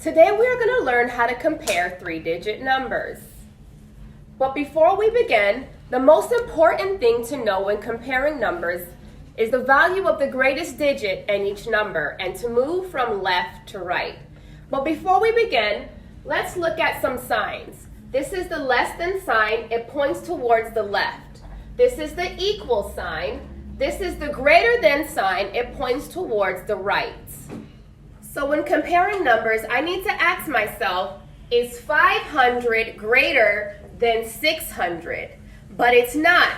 Today we are going to learn how to compare three-digit numbers. But before we begin, the most important thing to know when comparing numbers is the value of the greatest digit in each number and to move from left to right. But before we begin, let's look at some signs. This is the less than sign. It points towards the left. This is the equal sign. This is the greater than sign. It points towards the right. So when comparing numbers, I need to ask myself, is 500 greater than 600? But it's not.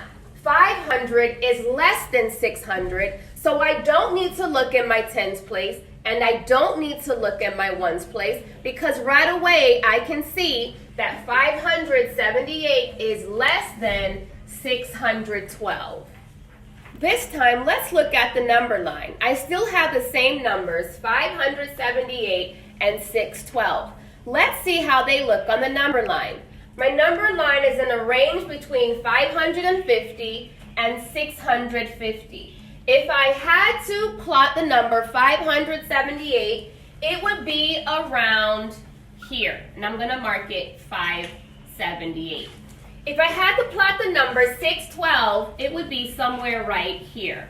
500 is less than 600, so I don't need to look in my tens place and I don't need to look in my ones place because right away I can see that 578 is less than 612. This time, let's look at the number line. I still have the same numbers, 578 and 612. Let's see how they look on the number line. My number line is in a range between 550 and 650. If I had to plot the number 578, it would be around here. And I'm going to mark it 578. If I had to plot the number 612, it would be somewhere right here,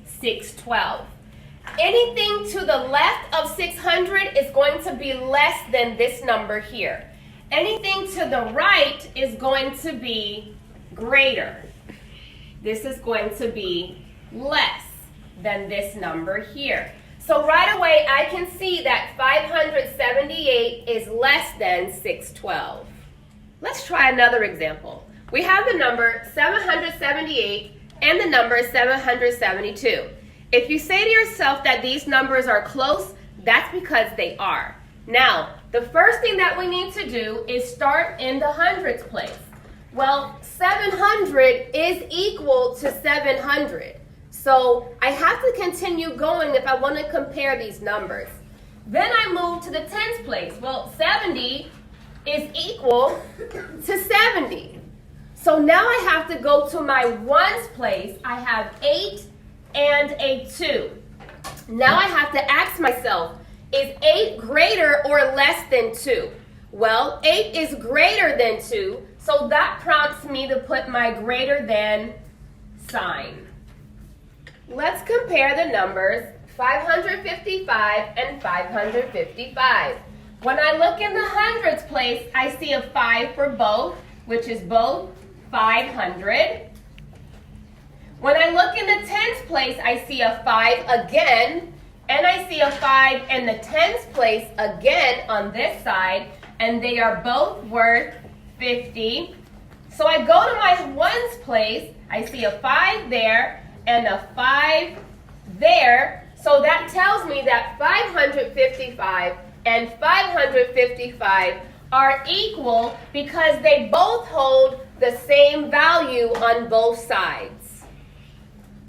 612. Anything to the left of 600 is going to be less than this number here. Anything to the right is going to be greater. This is going to be less than this number here. So right away, I can see that 578 is less than 612. Let's try another example. We have the number 778 and the number 772. If you say to yourself that these numbers are close, that's because they are. Now, the first thing that we need to do is start in the hundreds place. Well, 700 is equal to 700. So I have to continue going if I want to compare these numbers. Then I move to the tens place. Well, 70 is equal to 70. So now I have to go to my ones place. I have 8 and a 2. Now I have to ask myself, is 8 greater or less than 2? Well, 8 is greater than 2, so that prompts me to put my greater than sign. Let's compare the numbers 555 and 555. When I look in the hundreds place, I see a 5 for both, which is both 500. When I look in the tens place, I see a 5 again, and I see a 5 in the tens place again on this side, and they are both worth 50. So I go to my ones place, I see a 5 there and a 5 there, so that tells me that 555 and 555 are equal because they both hold the same value on both sides.